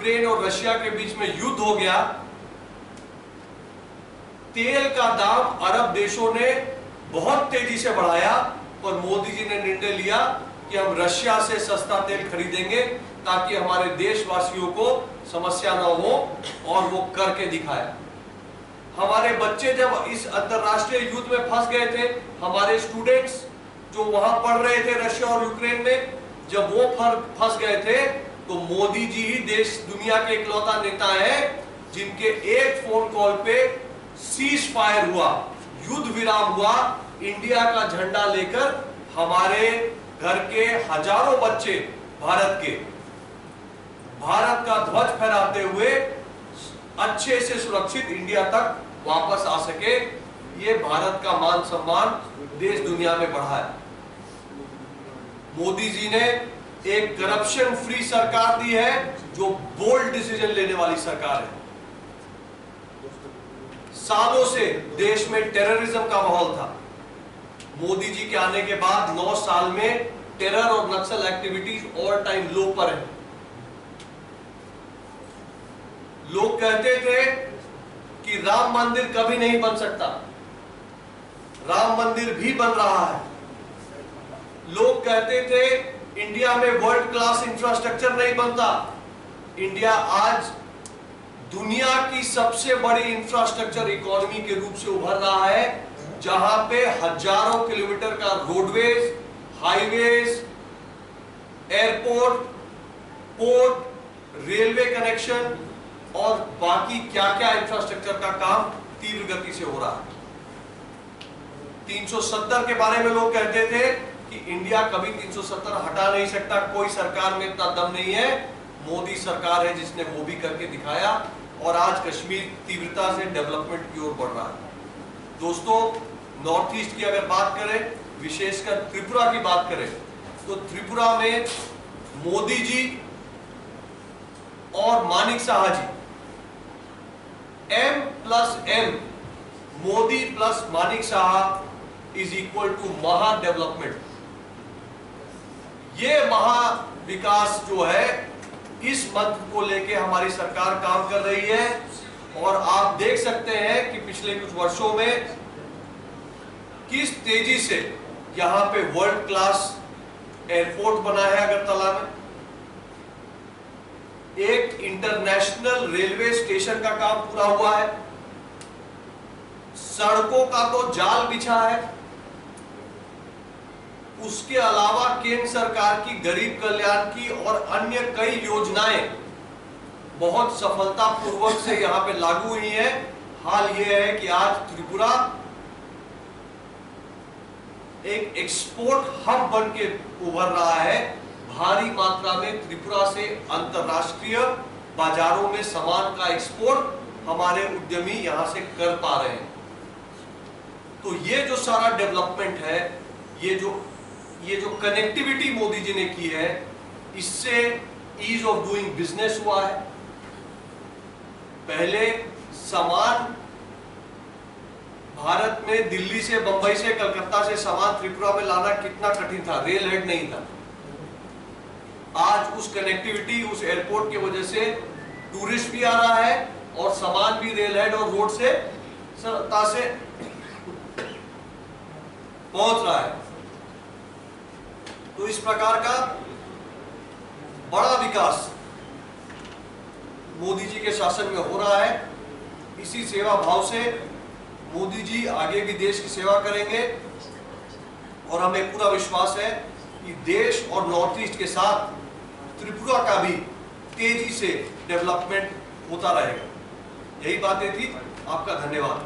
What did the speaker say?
Ukraine और Russia के बीच में युद्ध हो गया, तेल का दाम अरब देशों ने बहुत तेजी से बढ़ाया, पर मोदी जी ने निर्णय लिया कि हम रशिया से सस्ता तेल खरीदेंगे ताकि हमारे देशवासियों को समस्या न हो, और वो करके दिखाया। हमारे बच्चे जब इस अंतरराष्ट्रीय युद्ध में फंस गए थे, हमारे स्टूडेंट्स जो वहां पढ़ रहे थे रशिया और यूक्रेन में, जब वो फंस गए थे, तो मोदी जी ही देश दुनिया के इकलौता नेता है जिनके एक फोन कॉल पे सीज फायर हुआ, युद्ध विराम हुआ, इंडिया का झंडा लेकर हमारे घर के हजारों बच्चे भारत का ध्वज फहराते हुए अच्छे से सुरक्षित इंडिया तक वापस आ सके। ये भारत का मान सम्मान देश दुनिया में बढ़ा है। मोदी जी ने एक करप्शन फ्री सरकार दी है, जो बोल्ड डिसीजन लेने वाली सरकार है। सालों से देश में टेररिज्म का माहौल था। मोदी जी के आने के बाद 9 साल में टेरर और नक्सल एक्टिविटीज ऑल टाइम लो पर है। लोग कहते थे कि राम मंदिर कभी नहीं बन सकता, राम मंदिर भी बन रहा है। लोग कहते थे इंडिया में वर्ल्ड क्लास इंफ्रास्ट्रक्चर नहीं बनता। इंडिया आज दुनिया की सबसे बड़ी इंफ्रास्ट्रक्चर इकोनॉमी के रूप से उभर रहा है, जहां पे हजारों किलोमीटर का roadways, highways, airport, port, railway connection और बाकी क्या क्या इंफ्रास्ट्रक्चर का काम तीव्र गति से हो रहा है। 370 के बारे में लोग कहते थे कि इंडिया कभी 370 हटा नहीं सकता, कोई सरकार में इतना दम नहीं है। मोदी सरकार है जिसने वो भी करके दिखाया, और आज कश्मीर तीव्रता से डेवलपमेंट की ओर बढ़ रहा है। दोस्तों, नॉर्थ ईस्ट की अगर बात करें, विशेषकर त्रिपुरा की बात करें, तो त्रिपुरा में मोदी जी और Manik Saha ji, M+M, Modi plus Manik Saha is equal to महा डेवलपमेंट। ये महा विकास जो है, इस मंत्र को लेके हमारी सरकार काम कर रही है। और आप देख सकते हैं कि पिछले कुछ वर्षों में किस तेजी से यहां पे वर्ल्ड क्लास एयरपोर्ट बना है अगरतला में, एक इंटरनेशनल रेलवे स्टेशन का काम पूरा हुआ है, सड़कों का तो जाल बिछा है। उसके अलावा केंद्र सरकार की गरीब कल्याण की और अन्य कई योजनाएं बहुत सफलतापूर्वक से यहां पे लागू हुई हैं। हाल यह है कि आज त्रिपुरा एक एक्सपोर्ट हब बन के उभर रहा है। भारी मात्रा में त्रिपुरा से अंतरराष्ट्रीय बाजारों में सामान का एक्सपोर्ट हमारे उद्यमी यहां से कर पा रहे हैं। तो ये जो सारा डेवलपमेंट है, ये जो कनेक्टिविटी मोदी जी ने की है, इससे ईज ऑफ डूइंग बिजनेस हुआ है। पहले सामान भारत में दिल्ली से, बंबई से, कलकत्ता से सामान त्रिपुरा में लाना कितना कठिन था, रेल हेड नहीं था। आज उस कनेक्टिविटी, उस एयरपोर्ट की वजह से टूरिस्ट भी आ रहा है और सामान भी रेल हेड और रोड से सरलता से पहुंच रहा है। तो इस प्रकार का बड़ा विकास मोदी जी के शासन में हो रहा है। इसी सेवा भाव से मोदी जी आगे भी देश की सेवा करेंगे, और हमें पूरा विश्वास है कि देश और नॉर्थ ईस्ट के साथ त्रिपुरा का भी तेजी से डेवलपमेंट होता रहेगा। यही बातें थी। आपका धन्यवाद।